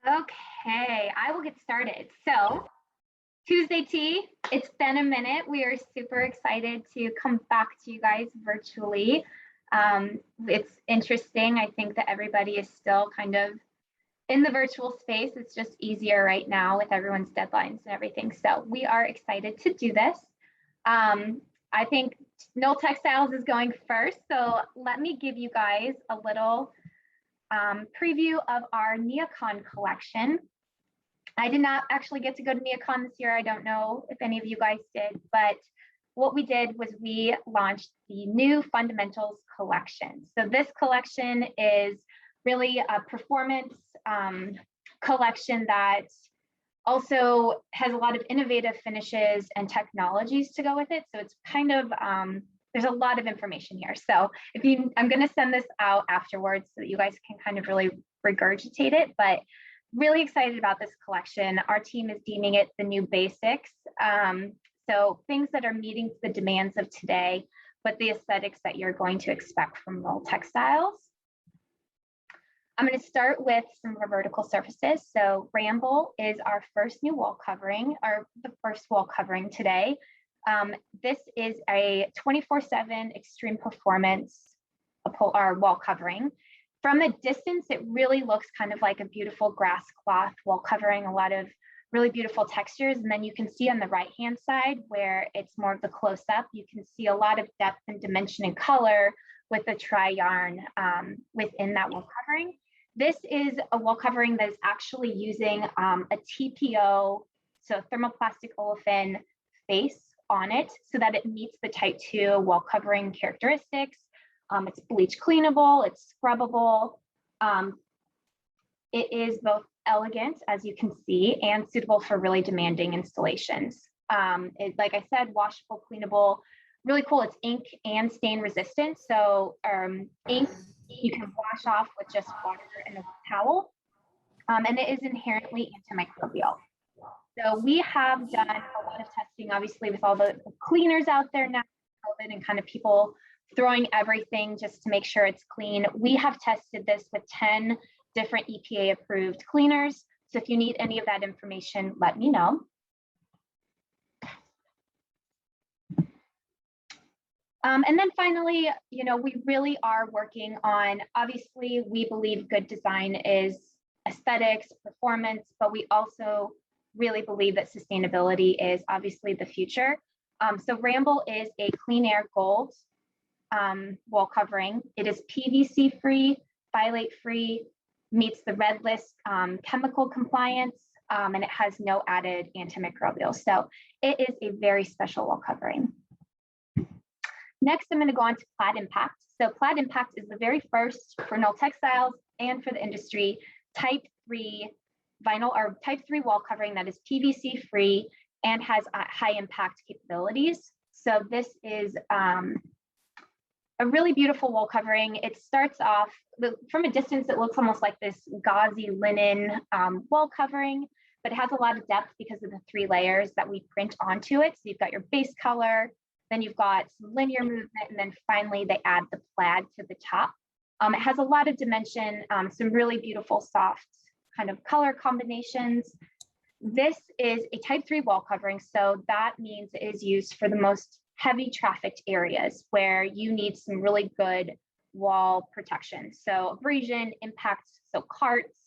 Okay, I will get started. So, Tuesday tea, it's been a minute. We are super excited to come back to you guys virtually. It's interesting. I think that everybody is still kind of in the virtual space. It's just easier right now with everyone's deadlines and everything. So, we are excited to do this. I think Knoll Textiles is going first. So, let me give you guys a little preview of our Neocon collection. I did not actually get to go to Neocon this year. I don't know if any of you guys did, but what we did was we launched the new Fundamentals collection. So this collection is really a performance collection that also has a lot of innovative finishes and technologies to go with it. So it's kind of, there's a lot of information here. So I'm going to send this out afterwards so that you guys can kind of really regurgitate it, but really excited about this collection. Our team is deeming it the new basics. So things that are meeting the demands of today, but the aesthetics that you're going to expect from Knoll Textiles. I'm going to start with some of our vertical surfaces. So Ramble is our first new wall covering, or the first wall covering today. This is a 24/7 extreme performance wall covering. From a distance, it really looks kind of like a beautiful grass cloth wall covering, a lot of really beautiful textures. And then you can see on the right-hand side where it's more of the close-up, you can see a lot of depth and dimension and color with the tri-yarn within that wall covering. This is a wall covering that is actually using a TPO, so thermoplastic olefin face on it so that it meets the type 2 wall covering characteristics. It's bleach cleanable, it's scrubbable. It is both elegant, as you can see, and suitable for really demanding installations. Like I said, washable, cleanable, really cool. It's ink and stain resistant. So ink, you can wash off with just water and a towel. And it is inherently antimicrobial. So we have done a lot of testing, obviously, with all the cleaners out there now, COVID, and kind of people throwing everything just to make sure it's clean. We have tested this with 10 different EPA approved cleaners. So if you need any of that information, let me know. And then finally, we really are working on, obviously, we believe good design is aesthetics, performance, but we also really believe that sustainability is obviously the future. So Ramble is a clean air gold wall covering. It is PVC free, phthalate free, meets the red list chemical compliance, and it has no added antimicrobial. So it is a very special wall covering. Next, I'm going to go on to Plaid Impact. So Plaid Impact is the very first for Knoll Textiles and for the industry type 3 vinyl or type 3 wall covering that is PVC free and has high impact capabilities. So this is a really beautiful wall covering. It starts off from a distance, it looks almost like this gauzy linen wall covering, but it has a lot of depth because of the 3 layers that we print onto it. So you've got your base color, then you've got some linear movement, and then finally they add the plaid to the top. It has a lot of dimension, some really beautiful soft kind of color combinations. This is a type 3 wall covering, so that means it is used for the most heavy trafficked areas where you need some really good wall protection. So abrasion, impact, so carts,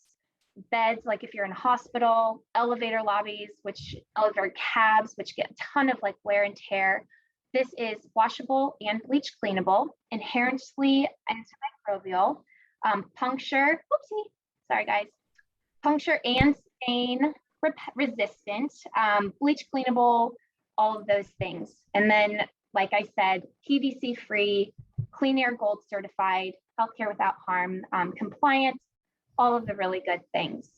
beds, like if you're in a hospital, elevator lobbies, elevator cabs, which get a ton of like wear and tear. This is washable and bleach cleanable, inherently antimicrobial, puncture, sorry guys, puncture and stain resistant, bleach cleanable, all of those things. And then, like I said, PVC free, clean air gold certified, healthcare without harm, compliant, all of the really good things.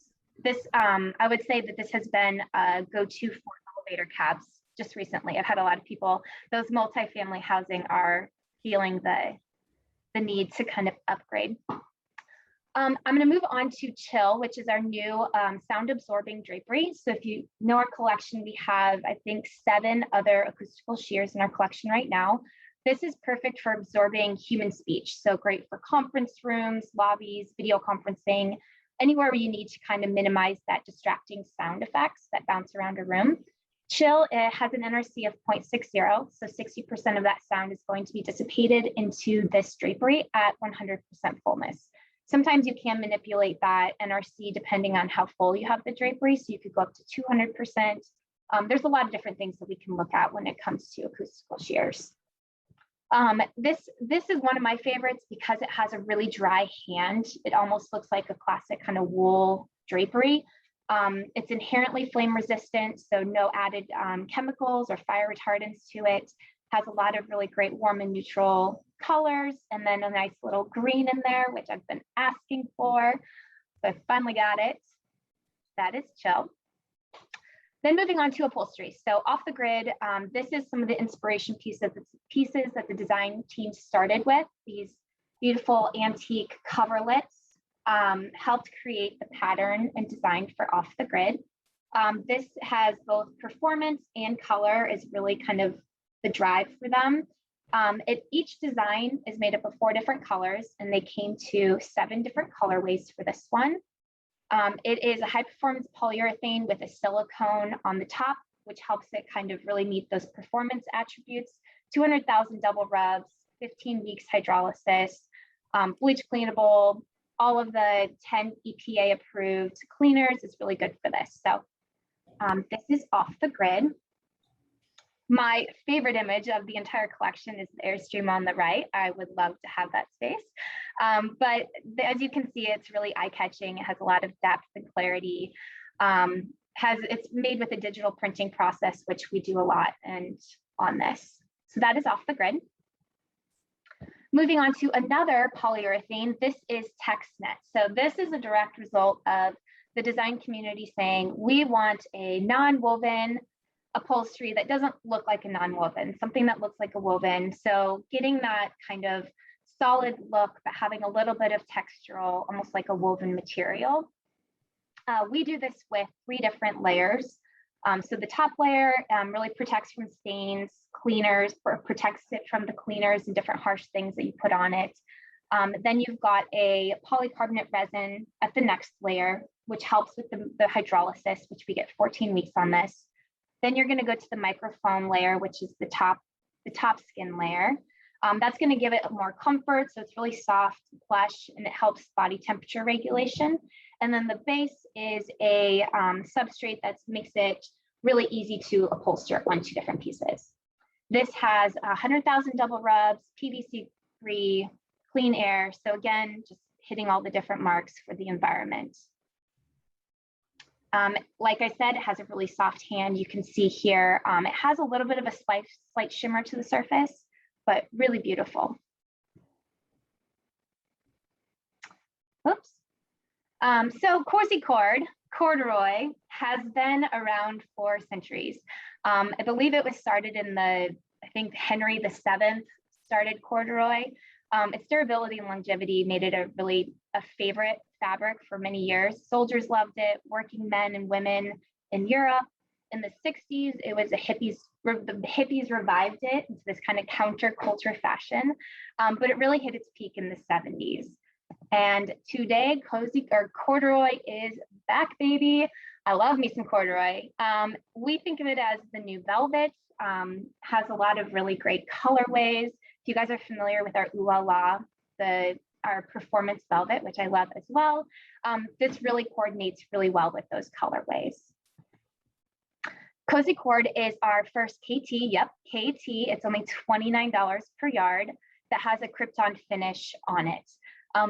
This, I would say that this has been a go-to for elevator cabs just recently. I've had a lot of people, those multifamily housing are feeling the need to kind of upgrade. I'm going to move on to Chill, which is our new sound absorbing drapery. So if you know our collection, we have, I think, 7 other acoustical shears in our collection right now. This is perfect for absorbing human speech. So great for conference rooms, lobbies, video conferencing. anywhere where you need to kind of minimize that distracting sound effects that bounce around a room. Chill, it has an NRC of 0.60, so 60% of that sound is going to be dissipated into this drapery at 100% fullness. Sometimes you can manipulate that NRC depending on how full you have the drapery, so you could go up to 200%. There's a lot of different things that we can look at when it comes to acoustical shears. This is one of my favorites because it has a really dry hand. It almost looks like a classic kind of wool drapery. It's inherently flame resistant, so no added chemicals or fire retardants to it. Has a lot of really great warm and neutral colors, and then a nice little green in there, which I've been asking for. So I finally got it. That is Chill. Then moving on to upholstery. So off the grid, this is some of the inspiration pieces that the design team started with. These beautiful antique coverlets helped create the pattern and design for off the grid. This has both performance and color is really kind of the drive for them. Each design is made up of 4 different colors, and they came to 7 different colorways for this one. It is a high performance polyurethane with a silicone on the top, which helps it kind of really meet those performance attributes. 200,000 double rubs, 15 weeks hydrolysis, bleach cleanable, all of the 10 EPA approved cleaners is really good for this. So this is off the grid. My favorite image of the entire collection is the Airstream on the right. I would love to have that space. But as you can see, it's really eye-catching. It has a lot of depth and clarity. It's made with a digital printing process, which we do a lot on this. So that is off the grid. Moving on to another polyurethane, this is TextNet. So this is a direct result of the design community saying, we want a non-woven upholstery that doesn't look like a non-woven, something that looks like a woven. So getting that kind of solid look, but having a little bit of textural, almost like a woven material. We do this with 3 different layers. So the top layer really protects from stains, cleaners, or protects it from the cleaners and different harsh things that you put on it. Then you've got a polycarbonate resin at the next layer, which helps with the hydrolysis, which we get 14 weeks on this. Then you're going to go to the microfoam layer, which is the top skin layer. That's going to give it more comfort, so it's really soft, plush, and it helps body temperature regulation. And then the base is a substrate that makes it really easy to upholster onto different pieces. This has 100,000 double rubs, PVC-free, clean air. So again, just hitting all the different marks for the environment. Like I said, it has a really soft hand. You can see here, it has a little bit of a slight shimmer to the surface, but really beautiful. Oops. So Corsi corduroy has been around for centuries. I believe it was started in I think Henry VII started corduroy. Its durability and longevity made it a favorite fabric for many years. Soldiers loved it, working men and women in Europe. In the 60s, it was the hippies revived it into this kind of counterculture fashion, but it really hit its peak in the 70s. And today, corduroy is back, baby. I love me some corduroy. We think of it as the new velvet, has a lot of really great colorways. If you guys are familiar with our Ooh La La, our performance velvet, which I love as well, this really coordinates really well with those colorways. Cozy Cord is our first KT, yep, KT. It's only $29 per yard that has a Krypton finish on it.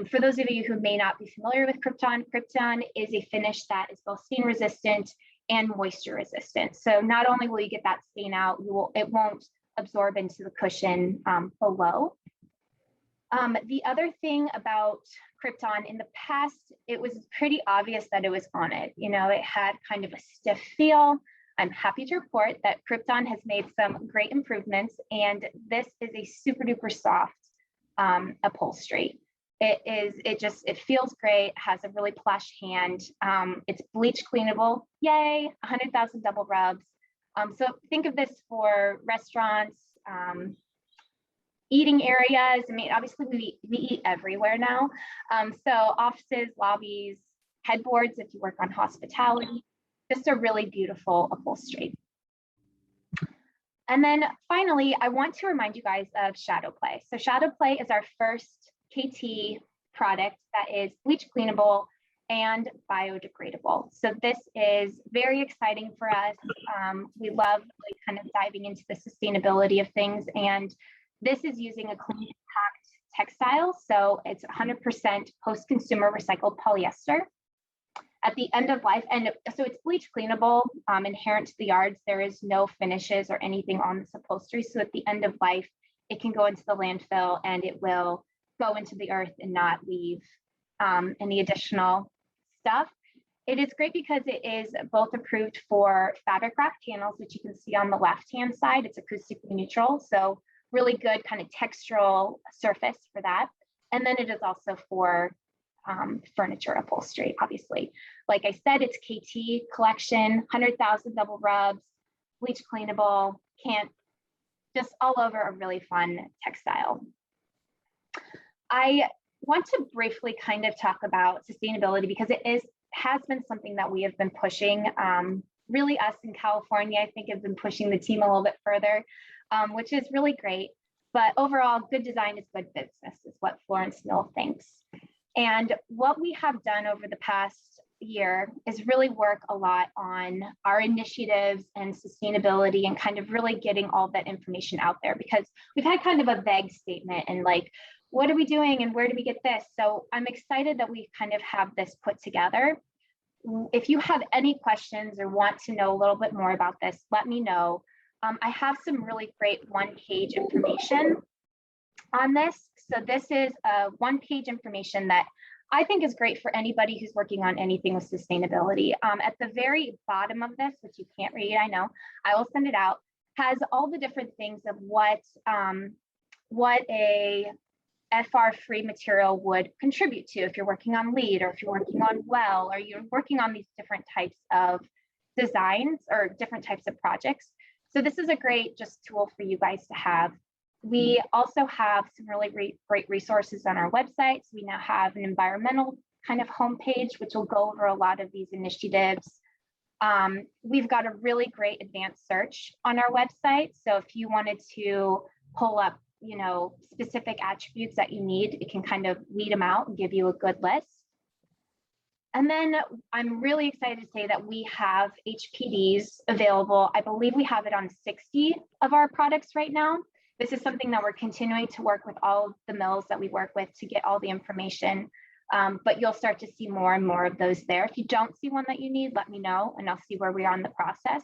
For those of you who may not be familiar with Krypton, Krypton is a finish that is both stain resistant and moisture resistant. So not only will you get that stain out, it won't absorb into the cushion below. The other thing about Krypton, in the past, it was pretty obvious that it was on it. You know, it had kind of a stiff feel. I'm happy to report that Krypton has made some great improvements, and this is a super duper soft upholstery. It feels great, has a really plush hand. It's bleach cleanable, yay, 100,000 double rubs. So think of this for restaurants, eating areas. I mean, obviously we eat everywhere now. So offices, lobbies, headboards if you work on hospitality. Just a really beautiful upholstery. And then finally, I want to remind you guys of Shadowplay. So Shadowplay is our first KT product that is bleach cleanable and biodegradable. So this is very exciting for us. We love like kind of diving into the sustainability of things. And this is using a clean packed textile. So it's 100% post-consumer recycled polyester. At the end of life, and so it's bleach cleanable, inherent to the yards. There is no finishes or anything on this upholstery. So at the end of life, it can go into the landfill and it will go into the earth and not leave any additional stuff. It is great because it is both approved for fabric wrap panels, which you can see on the left-hand side. It's acoustically neutral, so really good kind of textural surface for that. And then it is also for furniture upholstery, obviously. Like I said, it's KT collection, 100,000 double rubs, bleach cleanable, just all over a really fun textile. I want to briefly kind of talk about sustainability because it has been something that we have been pushing. Really us in California, I think, have been pushing the team a little bit further, which is really great. But overall, good design is good business, is what Florence Knoll thinks. And what we have done over the past year is really work a lot on our initiatives and sustainability and kind of really getting all that information out there, because we've had kind of a vague statement and like, what are we doing and where do we get this? So I'm excited that we kind of have this put together. If you have any questions or want to know a little bit more about this, let me know. I have some really great one-page information on this. So this is a one-page information that I think is great for anybody who's working on anything with sustainability. At the very bottom of this, which you can't read, I know, I will send it out, has all the different things of what a FR-free material would contribute to if you're working on lead, or if you're working on well, or you're working on these different types of designs or different types of projects. So this is a great just tool for you guys to have. We also have some really great resources on our website. So we now have an environmental kind of homepage, which will go over a lot of these initiatives. We've got a really great advanced search on our website. So if you wanted to pull up, you know, specific attributes that you need, it can kind of weed them out and give you a good list. And then I'm really excited to say that we have HPDs available. I believe we have it on 60 of our products right now. This is something that we're continuing to work with all of the mills that we work with to get all the information, but you'll start to see more and more of those there. If you don't see one that you need, let me know and I'll see where we are in the process.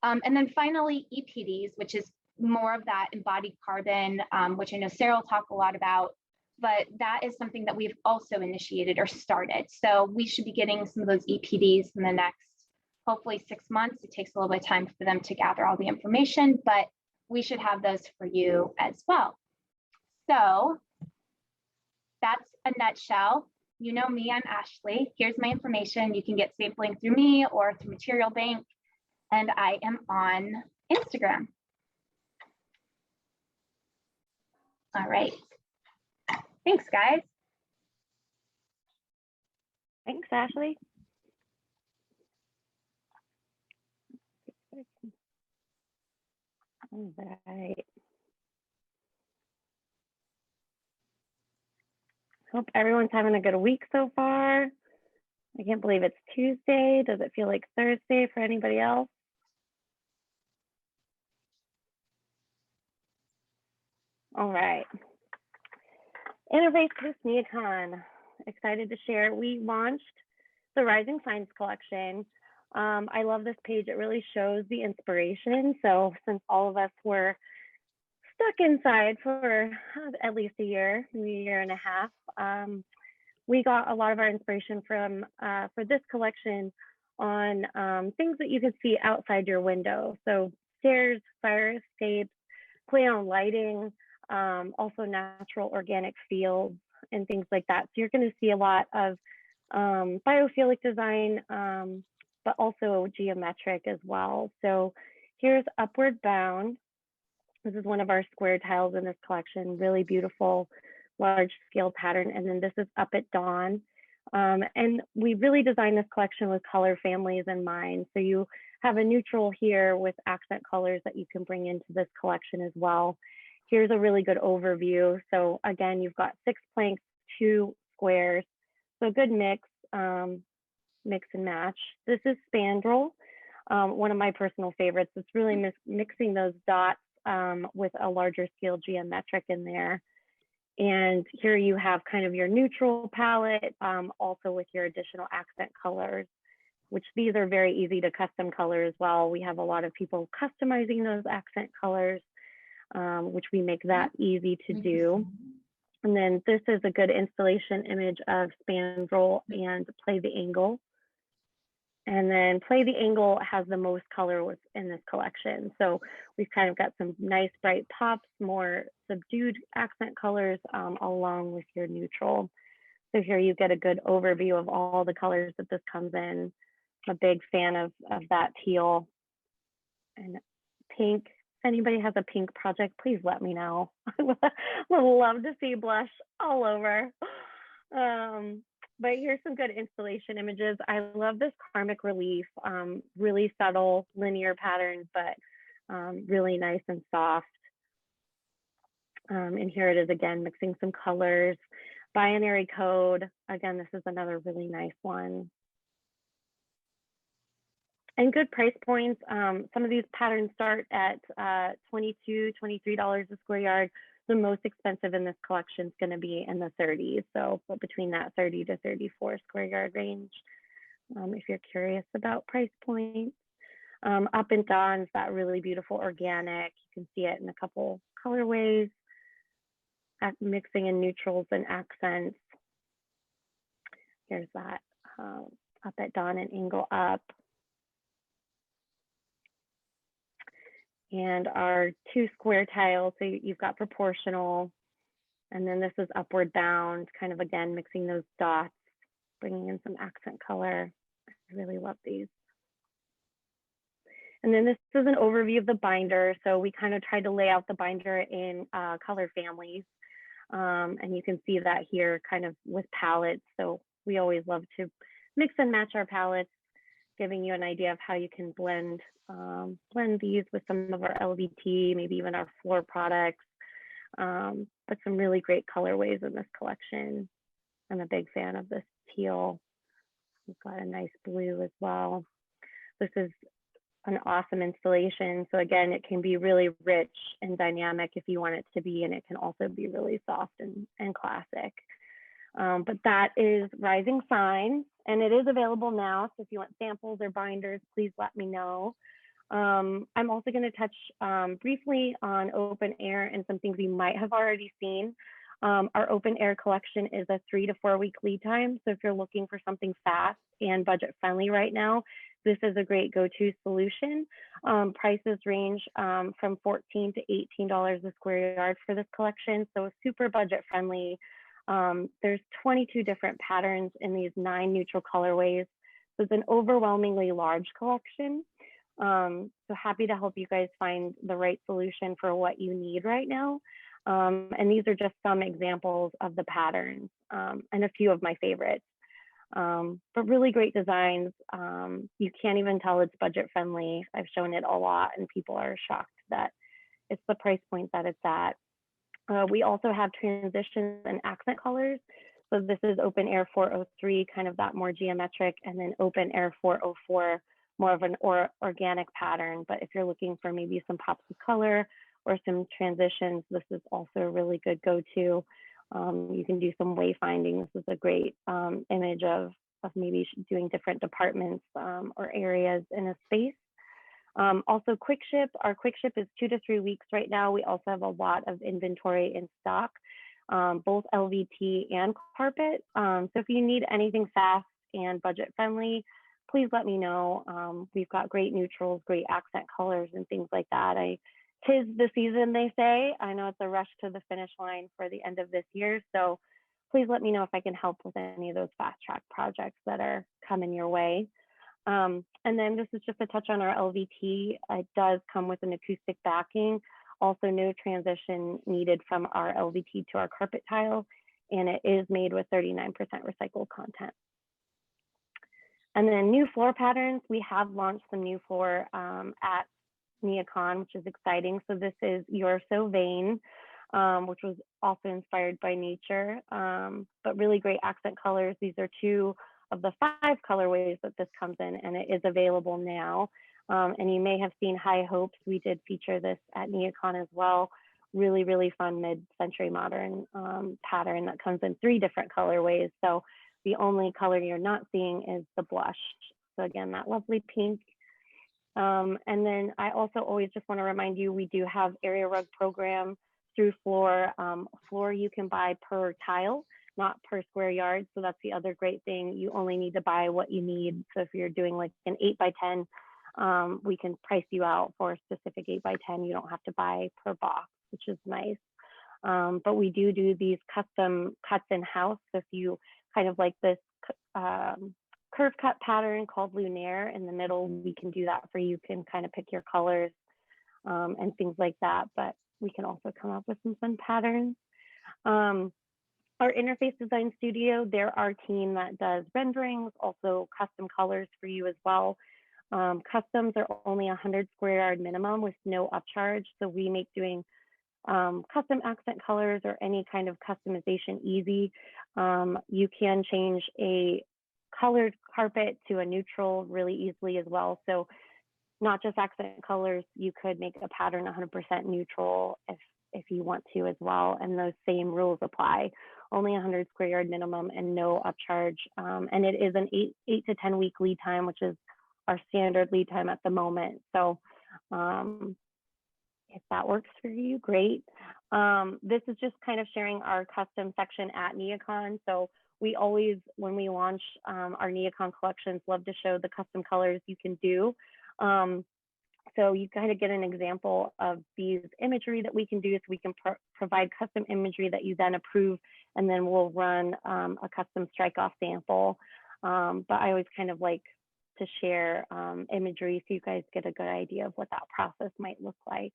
And then finally, EPDs, which is more of that embodied carbon, which I know Sarah will talk a lot about, but that is something that we've also initiated or started. So we should be getting some of those EPDs in the next, hopefully 6 months. It takes a little bit of time for them to gather all the information, but we should have those for you as well. So that's a nutshell. You know me, I'm Ashley. Here's my information. You can get sampling through me or through Material Bank, and I am on Instagram. All right. Thanks, guys. Thanks, Ashley. All right. Hope everyone's having a good week so far. I can't believe it's Tuesday. Does it feel like Thursday for anybody else? All right. Interface with Neocon. Excited to share. We launched the Rising Signs collection. I love this page. It really shows the inspiration. So since all of us were stuck inside for at least a year, maybe a year and a half, we got a lot of our inspiration from for this collection on things that you could see outside your window. So stairs, fire escapes, play on lighting, also natural organic fields and things like that. So you're going to see a lot of biophilic design, but also geometric as well. So here's Upward Bound. This is one of our square tiles in this collection, really beautiful, large scale pattern. And then this is Up at Dawn. And we really designed this collection with color families in mind. So you have a neutral here with accent colors that you can bring into this collection as well. Here's a really good overview. So again, you've got 6 planks, 2 squares. So a good mix, mix and match. This is spandrel, one of my personal favorites. It's really mixing those dots with a larger scale geometric in there. And here you have kind of your neutral palette, also with your additional accent colors, which these are very easy to custom color as well. We have a lot of people customizing those accent colors, which we make that easy to do. And then this is a good installation image of spandrel and Play the Angle. And then Play the Angle has the most color within this collection. So we've kind of got some nice bright pops, more subdued accent colors along with your neutral. So here you get a good overview of all the colors that this comes in. I'm a big fan of that teal and pink. If anybody has a pink project, please let me know. I would love to see blush all over. But here's some good installation images. I love this karmic relief, really subtle linear patterns, but really nice and soft. And here it is again, mixing some colors. Binary code, again, this is another really nice one. And good price points. Some of these patterns start at $22, $23 a square yard. The most expensive in this collection is going to be in the 30s. So between that 30 to 34 square yard range, if you're curious about price points. Up and Dawn's that really beautiful organic. You can see it in a couple colorways, mixing in neutrals and accents. Here's that Up at Dawn and Angle Up. And our 2 square tiles, so you've got proportional, and then this is upward bound, kind of again mixing those dots, bringing in some accent color. I really love these. And then this is an overview of the binder. So we kind of tried to lay out the binder in color families, and you can see that here kind of with palettes. So we always love to mix and match our palettes, giving you an idea of how you can blend these with some of our LVT, maybe even our floor products, but some really great colorways in this collection. I'm a big fan of this teal. We've got a nice blue as well. This is an awesome installation. So again, it can be really rich and dynamic if you want it to be, and it can also be really soft and classic. But that is Rising Sign, and it is available now. So if you want samples or binders, please let me know. I'm also going to touch briefly on open air and some things you might have already seen. Our open air collection is a 3 to 4 week lead time. So if you're looking for something fast and budget friendly right now, this is a great go-to solution. Prices range from $14 to $18 a square yard for this collection. So super budget friendly. There's 22 different patterns in these 9 neutral colorways. So it's an overwhelmingly large collection. So happy to help you guys find the right solution for what you need right now. And these are just some examples of the patterns and a few of my favorites. But really great designs. You can't even tell it's budget friendly. I've shown it a lot and people are shocked that it's the price point that it's at. We also have transitions and accent colors. So this is Open Air 403, kind of that more geometric, and then Open Air 404, more of an organic pattern. But if you're looking for maybe some pops of color or some transitions, this is also a really good go-to. You can do some wayfinding. This is a great image of maybe doing different departments or areas in a space. Also quick ship, our quick ship is 2 to 3 weeks right now. We also have a lot of inventory in stock, both LVT and carpet. So if you need anything fast and budget friendly, please let me know. We've got great neutrals, great accent colors and things like that. Tis the season, they say. I know it's a rush to the finish line for the end of this year. So please let me know if I can help with any of those fast track projects that are coming your way. And then this is just a touch on our LVT. It does come with an acoustic backing. Also no transition needed from our LVT to our carpet tile. and it is made with 39% recycled content. And then new floor patterns, we have launched some new floor at Neocon, which is exciting. So this is You're So Vain, which was also inspired by nature, but really great accent colors. These are 2 of the 5 colorways that this comes in, and it is available now. And you may have seen High Hopes. We did feature this at Neocon as well. Really, really fun mid-century modern pattern that comes in 3 different colorways. So the only color you're not seeing is the blush. So again, that lovely pink. And then I also always just want to remind you, we do have area rug program through Floor. Floor you can buy per tile, not per square yard. So that's the other great thing. You only need to buy what you need. So if you're doing like an 8 by 10, we can price you out for a specific 8 by 10. You don't have to buy per box, which is nice. But we do these custom cuts in-house. So if you kind of like this curve cut pattern called Lunaire in the middle, we can do that for you. You can kind of pick your colors and things like that, but we can also come up with some fun patterns. Our interface design studio, they're our team that does renderings, also custom colors for you as well. Customs are only 100 square yard minimum with no upcharge. So we make doing custom accent colors or any kind of customization easy. You can change a colored carpet to a neutral really easily as well. So not just accent colors, you could make a pattern 100% neutral if you want to as well. And those same rules apply. Only 100 square yard minimum and no upcharge. And it is an 8 to 10 week lead time, which is our standard lead time at the moment. So if that works for you, great. This is just kind of sharing our custom section at Neocon. So we always, when we launch our Neocon collections, love to show the custom colors you can do. So you kind of get an example of these imagery that we can do. So we can provide custom imagery that you then approve, and then we'll run a custom strike off sample. But I always kind of like to share imagery so you guys get a good idea of what that process might look like.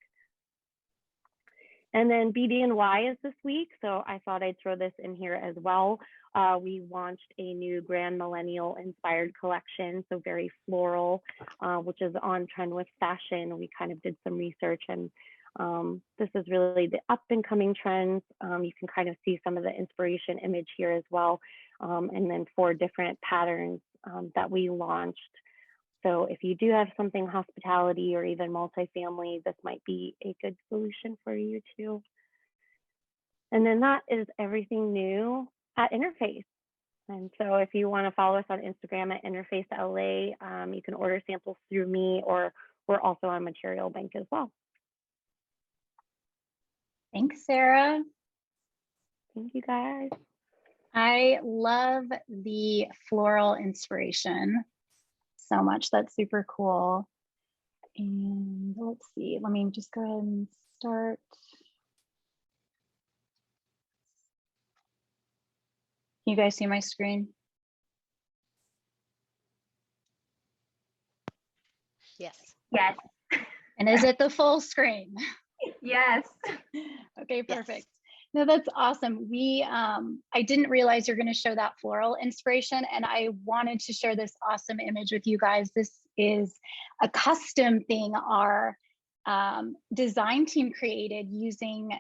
And then BD&Y is this week, so I thought I'd throw this in here as well. We launched a new Grand Millennial inspired collection, so very floral, which is on trend with fashion. We kind of did some research, and this is really the up and coming trends. You can kind of see some of the inspiration image here as well, and then 4 different patterns that we launched. So if you do have something hospitality or even multifamily, this might be a good solution for you too. And then that is everything new at Interface. And so if you want to follow us on Instagram at Interface LA, you can order samples through me, or we're also on Material Bank as well. Thanks, Sarah. Thank you guys. I love the floral inspiration so much. That's super cool. And let's see, let me just go ahead and start. Can you guys see my screen? Yes. Yes. And is it the full screen? Yes. Okay, perfect. Yes. No, that's awesome. I didn't realize you're going to show that floral inspiration, and I wanted to share this awesome image with you guys. This is a custom thing our design team created using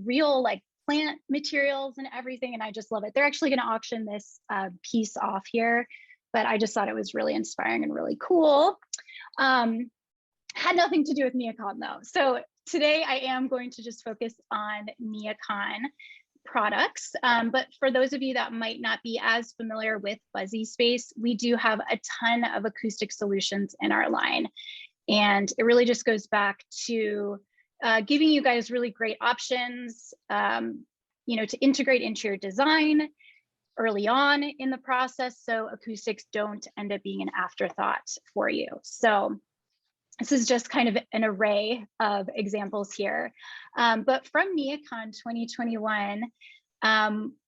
real like plant materials and everything, and I just love it. They're actually going to auction this piece off here, but I just thought it was really inspiring and really cool. Had nothing to do with Neocon though. So today I am going to just focus on Neocon products. But for those of you that might not be as familiar with BuzziSpace, we do have a ton of acoustic solutions in our line. And it really just goes back to giving you guys really great options, you know, to integrate into your design early on in the process, so acoustics don't end up being an afterthought for you. So this is just kind of an array of examples here. But from Neocon 2021,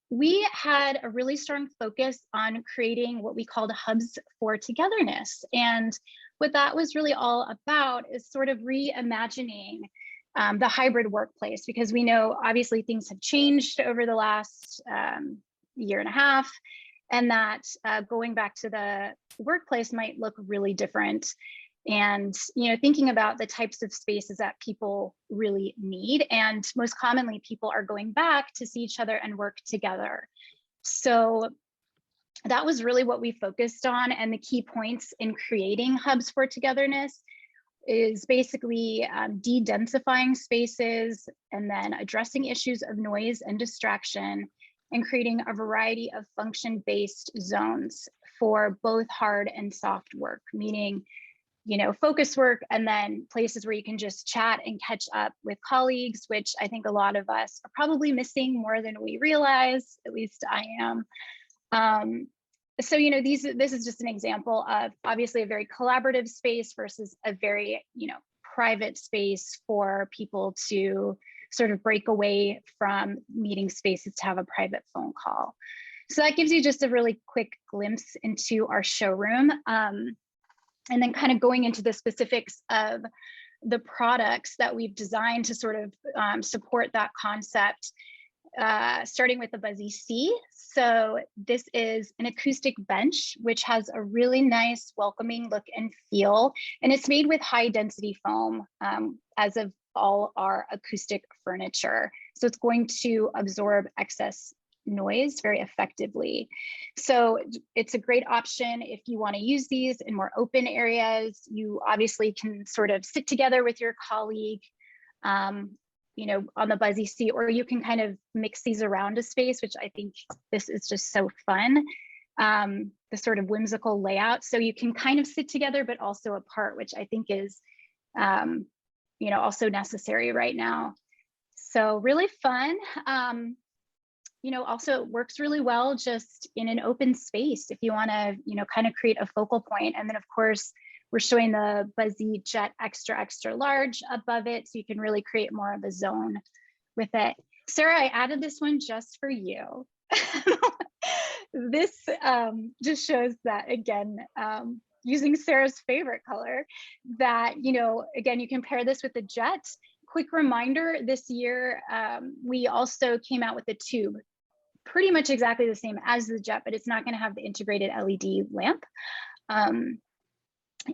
we had a really strong focus on creating what we called hubs for togetherness. And what that was really all about is sort of reimagining the hybrid workplace, because we know obviously things have changed over the last year and a half, and that going back to the workplace might look really different. And, you know, thinking about the types of spaces that people really need. And most commonly, people are going back to see each other and work together. So that was really what we focused on. And the key points in creating hubs for togetherness is basically de-densifying spaces, and then addressing issues of noise and distraction, and creating a variety of function-based zones for both hard and soft work, meaning, you know, focus work, and then places where you can just chat and catch up with colleagues, which I think a lot of us are probably missing more than we realize, at least I am. So, you know, this is just an example of obviously a very collaborative space versus a very, you know, private space for people to sort of break away from meeting spaces to have a private phone call. So that gives you just a really quick glimpse into our showroom. And then kind of going into the specifics of the products that we've designed to sort of support that concept, starting with the BuzziSpace. So this is an acoustic bench, which has a really nice welcoming look and feel. And it's made with high density foam, as of all our acoustic furniture. So it's going to absorb excess noise very effectively. So it's a great option if you want to use these in more open areas. You obviously can sort of sit together with your colleague, you know, on the BuzziSpace, or you can kind of mix these around a space, which I think this is just so fun. The sort of whimsical layout. So you can kind of sit together, but also apart, which I think is, you know, also necessary right now. So really fun. You know, also it works really well just in an open space if you want to, you know, kind of create a focal point. And then of course, we're showing the Buzzy Jet extra large above it, so you can really create more of a zone with it. Sarah, I added this one just for you. This just shows that, again, using Sarah's favorite color, that, you know, again, you can pair this with the Jet. Quick reminder, this year, we also came out with the tube, pretty much exactly the same as the Jet, but it's not going to have the integrated LED lamp.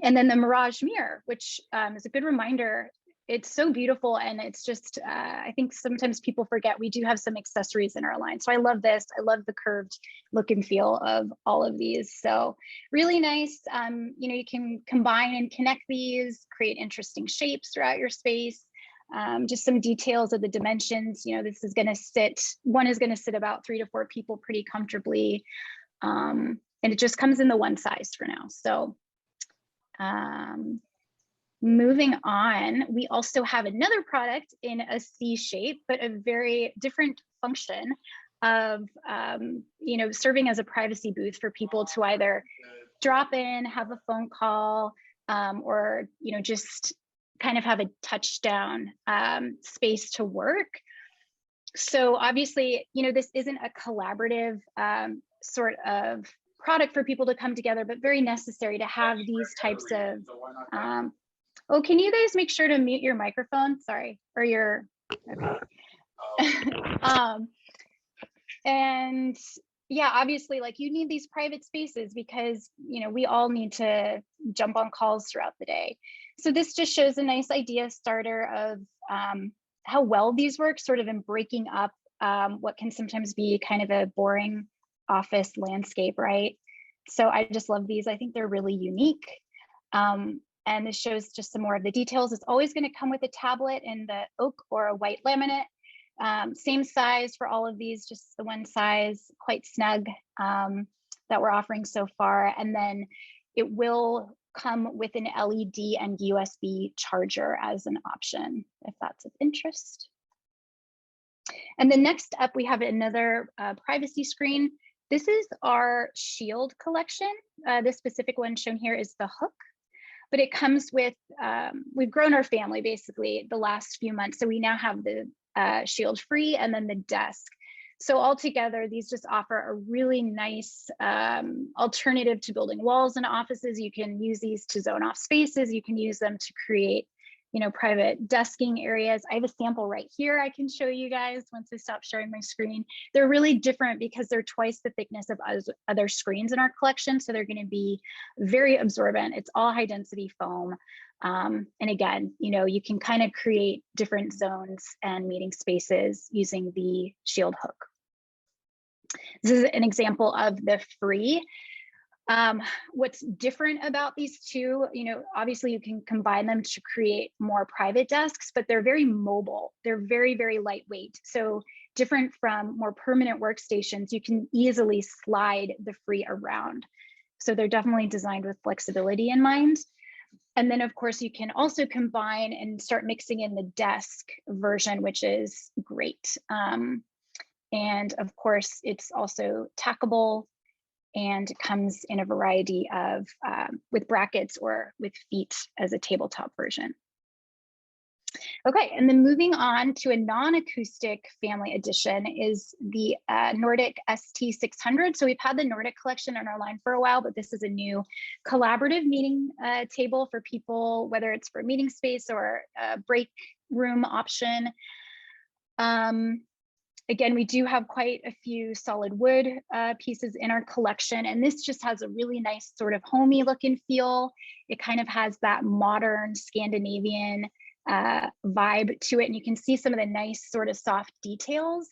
And then the Mirage mirror, which is a good reminder. It's so beautiful, and it's just, I think sometimes people forget we do have some accessories in our line. So I love this. I love the curved look and feel of all of these. So really nice. You know, you can combine and connect these, create interesting shapes throughout your space. Just some details of the dimensions. You know, this is going to sit, one is going to sit about 3 to 4 people pretty comfortably. And it just comes in the one size for now. So moving on, we also have another product in a C shape, but a very different function of, you know, serving as a privacy booth for people to either drop in, have a phone call, or, you know, just kind of have a touchdown space to work. So obviously, you know, this isn't a collaborative sort of product for people to come together, but very necessary to have these types of, oh, can you guys make sure to mute your microphone? Sorry, or your, okay. And yeah, obviously, like, you need these private spaces because, you know, we all need to jump on calls throughout the day. So this just shows a nice idea starter of how well these work, sort of in breaking up what can sometimes be kind of a boring office landscape, right? So I just love these. I think they're really unique. And this shows just some more of the details. It's always going to come with a tablet in the oak or a white laminate. Same size for all of these, just the one size, quite snug, that we're offering so far. And then it will come with an LED and USB charger as an option, if that's of interest. And then next up, we have another privacy screen. This is our Shield collection. This specific one shown here is the hook, but it comes with, we've grown our family basically the last few months. So we now have the Shield free and then the desk. So altogether, these just offer a really nice alternative to building walls in offices. You can use these to zone off spaces. You can use them to create, private desking areas. I have a sample right here I can show you guys once I stop sharing my screen. They're really different because they're twice the thickness of other screens in our collection. So they're going to be very absorbent. It's all high density foam. And again, you can kind of create different zones and meeting spaces using the shield hook. This is an example of the free. What's different about these two, obviously you can combine them to create more private desks, but they're very mobile. They're very, very lightweight. So different from more permanent workstations, you can easily slide the free around. So they're definitely designed with flexibility in mind. And then of course you can also combine and start mixing in the desk version, which is great. And of course it's also tackable, and it comes in a variety of, with brackets or with feet as a tabletop version. Okay, and then moving on to a non-acoustic family edition is the Nordic ST600. So we've had the Nordic collection on our line for a while, but this is a new collaborative meeting table for people, whether it's for meeting space or a break room option. Again, we do have quite a few solid wood pieces in our collection, and this just has a really nice sort of homey look and feel. It kind of has that modern Scandinavian vibe to it, and you can see some of the nice sort of soft details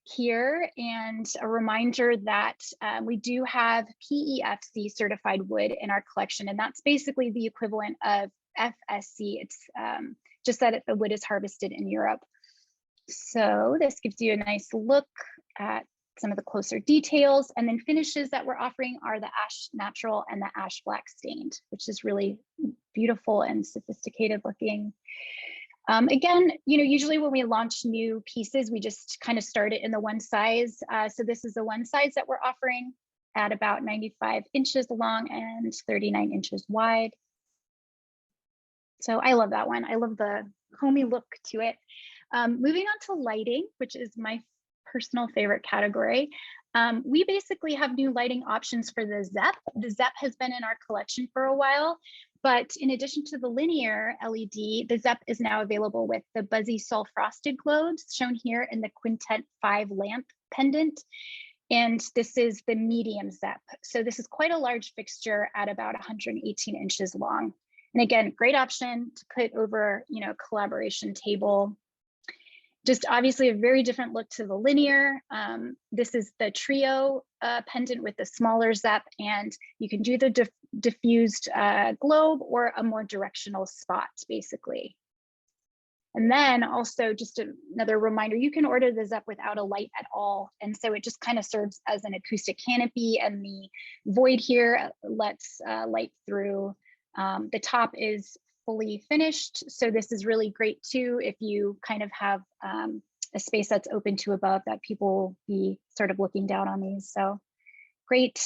here. And a reminder that we do have PEFC certified wood in our collection, and that's basically the equivalent of FSC. It's just that the wood is harvested in Europe. So this gives you a nice look at some of the closer details, and then finishes that we're offering are the ash natural and the ash black stained, which is really beautiful and sophisticated looking. Again, usually when we launch new pieces, we just kind of start it in the one size. So this is the one size that we're offering at about 95 inches long and 39 inches wide. So I love that one. I love the homey look to it. Moving on to lighting, which is my personal favorite category. We basically have new lighting options for the ZEP. The ZEP has been in our collection for a while, but in addition to the linear LED, the ZEP is now available with the Buzzy Sol Frosted globes shown here in the Quintet 5 lamp pendant. And this is the medium ZEP. So this is quite a large fixture at about 118 inches long. And again, great option to put over, a collaboration table. Just obviously a very different look to the linear. This is the trio pendant with the smaller ZEP, and you can do the diffused globe or a more directional spot, basically. And then also just another reminder, you can order the ZEP without a light at all. And so it just kind of serves as an acoustic canopy, and the void here lets light through. The top is fully finished. So this is really great too if you kind of have a space that's open to above that people will be sort of looking down on these. So great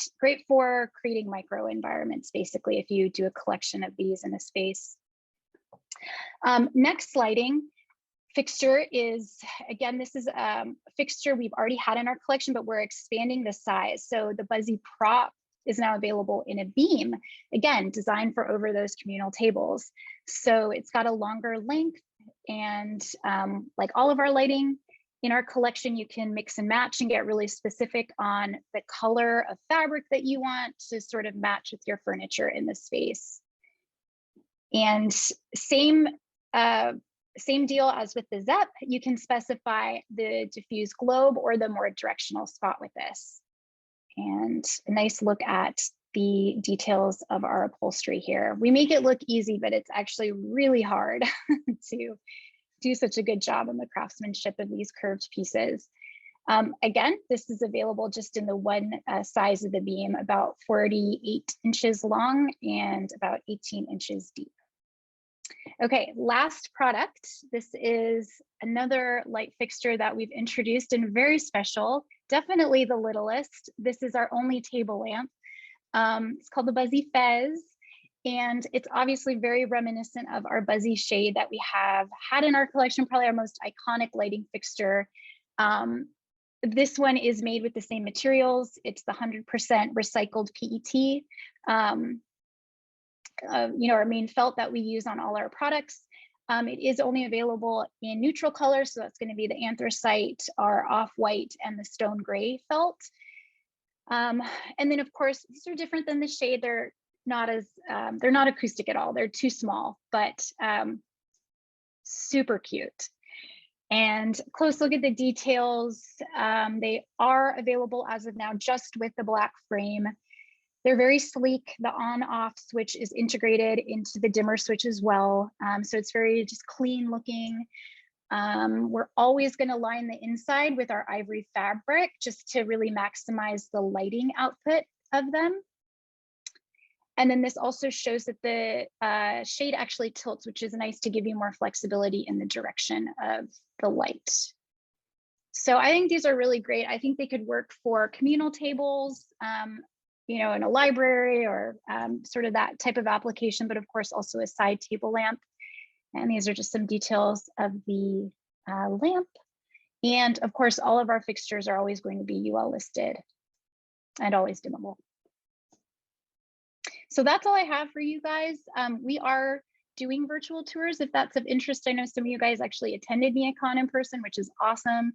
for creating micro environments, basically, if you do a collection of these in a space. Next lighting fixture is, again, this is a fixture we've already had in our collection, but we're expanding the size. So the Buzzy Prop is now available in a beam, again, designed for over those communal tables. So it's got a longer length, and like all of our lighting in our collection, you can mix and match and get really specific on the color of fabric that you want to sort of match with your furniture in the space. And same deal as with the ZEP, you can specify the diffused globe or the more directional spot with this. And a nice look at the details of our upholstery here. We make it look easy, but it's actually really hard to do such a good job on the craftsmanship of these curved pieces. Again, this is available just in the one size of the beam, about 48 inches long and about 18 inches deep. Okay, last product. This is another light fixture that we've introduced and very special, definitely the littlest. This is our only table lamp. It's called the Buzzy Fez, and it's obviously very reminiscent of our Buzzy shade that we have had in our collection, probably our most iconic lighting fixture. This one is made with the same materials. It's the 100% recycled PET. Our main felt that we use on all our products. It is only available in neutral colors, so that's going to be the anthracite, our off-white, and the stone gray felt. And then of course, these are different than the shade. They're not acoustic at all. They're too small, but super cute. And close look at the details. They are available as of now just with the black frame. They're very sleek. The on-off switch is integrated into the dimmer switch as well. So it's very just clean looking. We're always going to line the inside with our ivory fabric just to really maximize the lighting output of them. And then this also shows that the shade actually tilts, which is nice to give you more flexibility in the direction of the light. So I think these are really great. I think they could work for communal tables, you know, in a library or sort of that type of application, but of course also a side table lamp. And these are just some details of the lamp. And of course, all of our fixtures are always going to be UL listed and always dimmable. So that's all I have for you guys. We are doing virtual tours if that's of interest. I know some of you guys actually attended Neocon in person, which is awesome.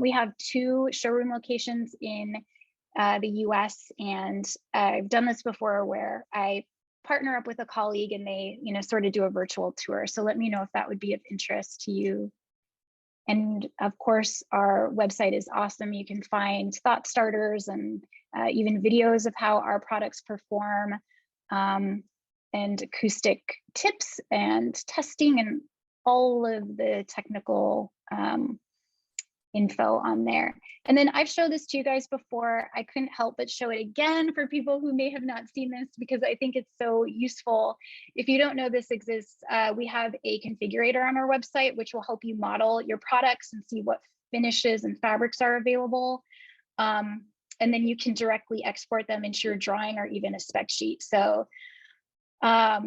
We have 2 showroom locations in the US, and I've done this before where I partner up with a colleague and they, you know, sort of do a virtual tour. So let me know if that would be of interest to you. And of course, our website is awesome. You can find thought starters and even videos of how our products perform, and acoustic tips and testing and all of the technical info on there. And then I've showed this to you guys before. I couldn't help but show it again for people who may have not seen this because I think it's so useful. If you don't know this exists, we have a configurator on our website, which will help you model your products and see what finishes and fabrics are available. And then you can directly export them into your drawing or even a spec sheet. So had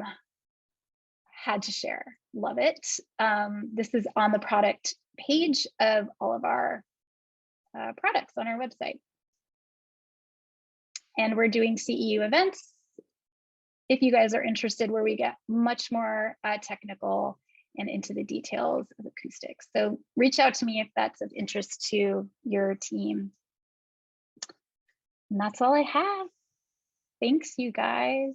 to share, love it. This is on the product page of all of our products on our website. And we're doing CEU events if you guys are interested, where we get much more technical and into the details of acoustics. So reach out to me if that's of interest to your team. And that's all I have. Thanks, you guys.